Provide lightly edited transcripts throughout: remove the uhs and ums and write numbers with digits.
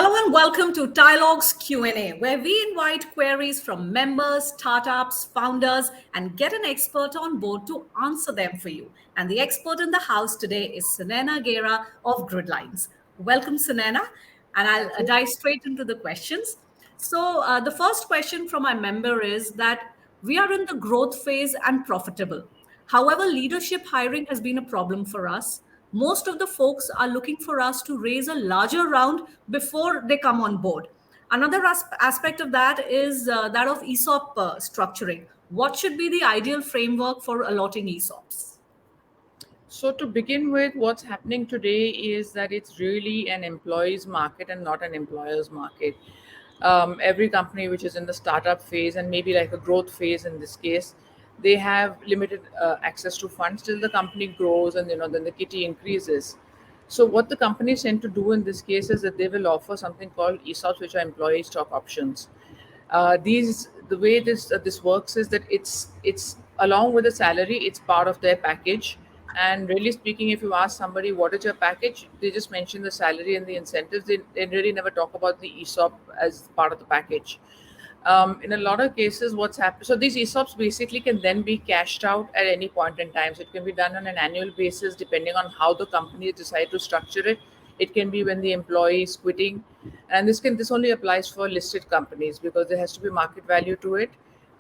Hello and welcome to TiElogues Q&A, where we invite queries from members, startups, founders, and get an expert on board to answer them for you. And the expert in the house today is Sunena Gera of Gridlines. Welcome, Sunena, and I'll Thank you. dive straight into the questions. So the first question from my member is that we are in the growth phase and profitable. However, leadership hiring has been a problem for us. Most of the folks are looking for us to raise a larger round before they come on board. Another aspect of that is that of ESOP structuring. What should be the ideal framework for allotting ESOPs? So, to begin with, what's happening today is that it's really an employee's market and not an employer's market. Every company which is in the startup phase and maybe like a growth phase in this case, they have limited access to funds till the company grows and then the kitty increases. So, what the companies tend to do in this case is that they will offer something called ESOPs, which are employee stock options. These the way this works is that it's along with the salary, it's part of their package. And really speaking, if you ask somebody what is your package, they just mention the salary and the incentives. They really never talk about the ESOP as part of the package. In a lot of cases, what's happened, so these ESOPs basically can then be cashed out at any point in time. So it can be done on an annual basis depending on how the company decide to structure it. It can be when the employee is quitting, and this only applies for listed companies because there has to be market value to it,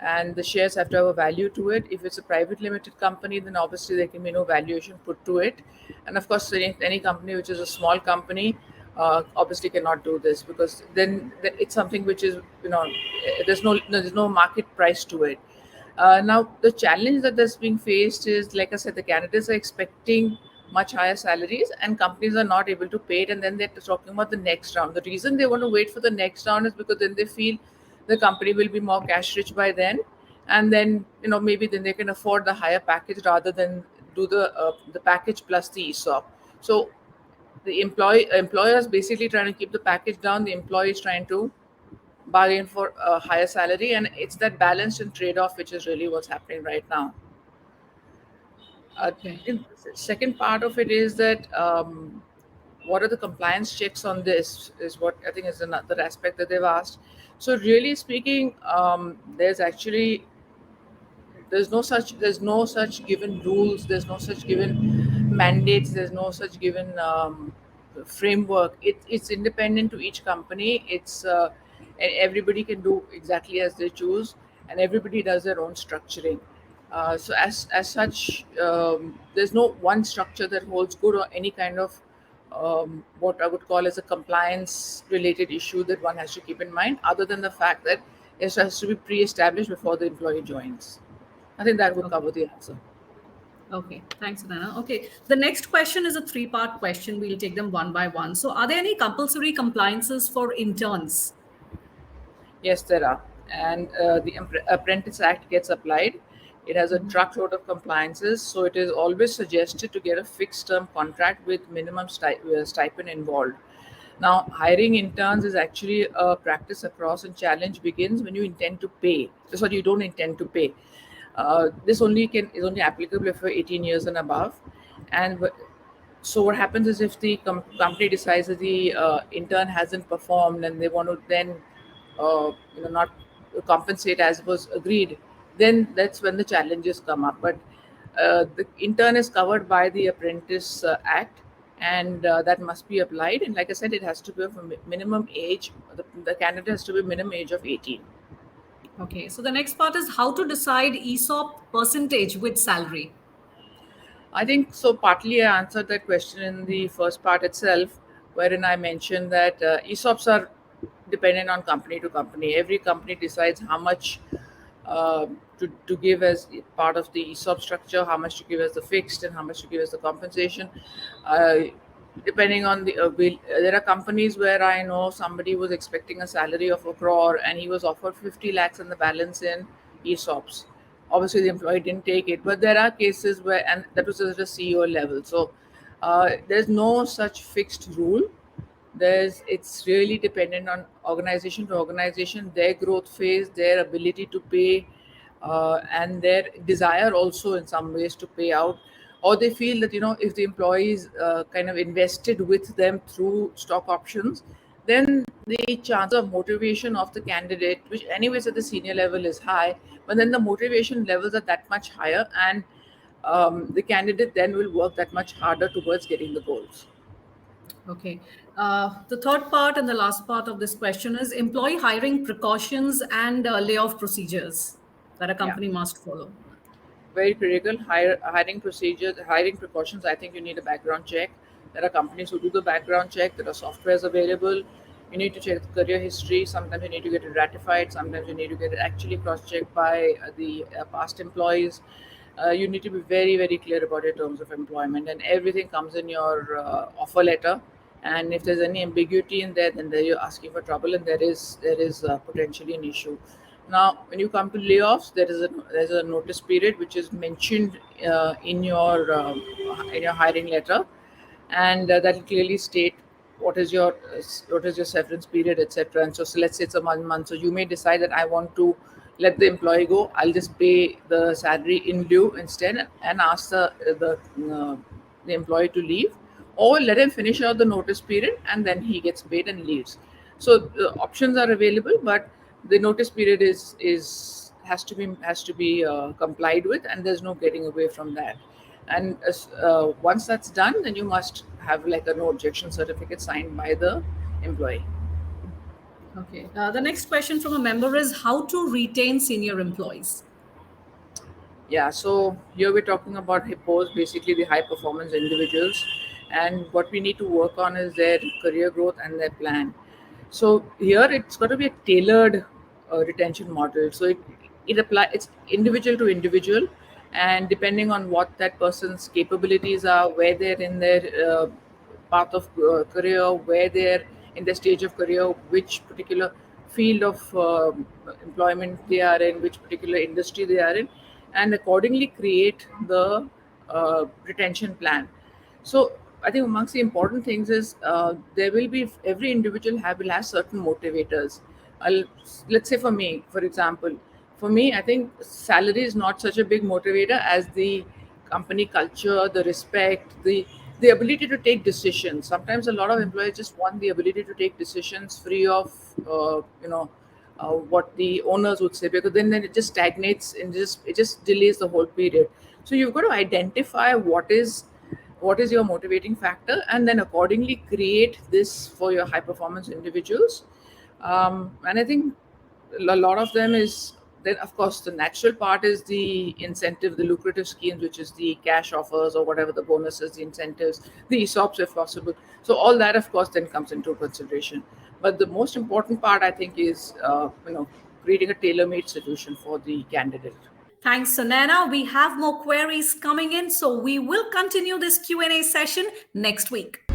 and the shares have to have a value to it. If it's a private limited company, then obviously there can be no valuation put to it. And of course, any company which is a small company obviously cannot do this because then it's something which is there's no market price to it. Now the challenge that is being faced is, like I said, the candidates are expecting much higher salaries and companies are not able to pay it, and then they're talking about the next round. The reason they want to wait for the next round is because then they feel the company will be more cash rich by then, and then maybe then they can afford the higher package rather than do the package plus the ESOP. So the employer is basically trying to keep the package down, the employee is trying to bargain for a higher salary, and it's that balance and trade-off which is really what's happening right now. uh, Okay. the second part of it is that what are the compliance checks on this is what I think is another aspect that they've asked. So really speaking, there's no such given rules, there's no such given mandates, there's no such given framework. It's independent to each company. And everybody can do exactly as they choose, and everybody does their own structuring. So as such, there's no one structure that holds good, or any kind of what I would call as a compliance related issue that one has to keep in mind, other than the fact that it has to be pre-established before the employee joins. I think that would Okay. cover the answer. Okay. Thanks, Sunena. Okay. The next question is a three-part question. We'll take them one by one. So, are there any compulsory compliances for interns? Yes, there are. And the Apprentice Act gets applied. It has a truckload of compliances. So it is always suggested to get a fixed term contract with minimum stipend involved. Now, hiring interns is actually a practice across, and challenge begins when you intend to pay. Sorry, you don't intend to pay. This is only applicable if you're 18 years and above. And so what happens is, if the company decides that the intern hasn't performed and they want to then not compensate as was agreed, then that's when the challenges come up. But the intern is covered by the Apprentice Act, and that must be applied. And like I said, it has to be of a minimum age. The candidate has to be minimum age of 18. Okay. So, the next part is how to decide ESOP percentage with salary. I think so. Partly, I answered that question in the first part itself, wherein I mentioned that ESOPs are dependent on company to company. Every company decides how much to give as part of the ESOP structure, how much to give as the fixed, and how much to give as the compensation. Uh, Depending on there are companies where I know somebody was expecting a salary of a crore and he was offered 50 lakhs and the balance in ESOPs. Obviously, the employee didn't take it, but there are cases where, and that was at a CEO level. So there's no such fixed rule. It's really dependent on organization to organization, their growth phase, their ability to pay, and their desire also in some ways to pay out. Or they feel that if the employees kind of invested with them through stock options, then the chance of motivation of the candidate, which anyways at the senior level is high, but then the motivation levels are that much higher, and the candidate then will work that much harder towards getting the goals. Okay. The third part and the last part of this question is employee hiring precautions and layoff procedures that a Yeah. company must follow. Very critical. Hiring procedures, hiring precautions. I think you need a background check. There are companies who do the background check. There are softwares available. You need to check the career history. Sometimes you need to get it ratified. Sometimes you need to get it actually cross-checked by the past employees. You need to be very, very clear about your terms of employment, and everything comes in your offer letter. And if there's any ambiguity in there, then there you're asking for trouble, and there is potentially an issue. Now, when you come to layoffs, there's a notice period which is mentioned in your hiring letter, and that will clearly state what is your severance period, etc. And so let's say it's a 1 month, so you may decide that I want to let the employee go. I'll just pay the salary in lieu instead, and ask the employee to leave, or let him finish out the notice period and then he gets paid and leaves. So the options are available, but the notice period is has to be complied with, and there's no getting away from that. And once that's done, then you must have like a no objection certificate signed by the employee. Okay. The next question from a member is how to retain senior employees. Yeah, so here we're talking about hippos, basically the high performance individuals, and what we need to work on is their career growth and their plan. So here it's got to be a tailored retention model. So it's individual to individual, and depending on what that person's capabilities are, where they're in their path of career, where they're in their stage of career, which particular field of employment they are in, which particular industry they are in, and accordingly create the retention plan. So I think amongst the important things is there will be every individual will have certain motivators. I'll, let's say for me, for example, for me, I think salary is not such a big motivator as the company culture, the respect, the ability to take decisions. Sometimes a lot of employees just want the ability to take decisions free of what the owners would say, because then it just stagnates and it just delays the whole period. So you've got to identify what is your motivating factor, and then accordingly create this for your high performance individuals. And I think a lot of them is then, of course, the natural part is the incentive, the lucrative schemes, which is the cash offers or whatever the bonuses, the incentives, the ESOPs if possible. So all that, of course, then comes into consideration. But the most important part, I think, is creating a tailor-made solution for the candidate. Thanks, Sunana. We have more queries coming in, so we will continue this Q&A session next week.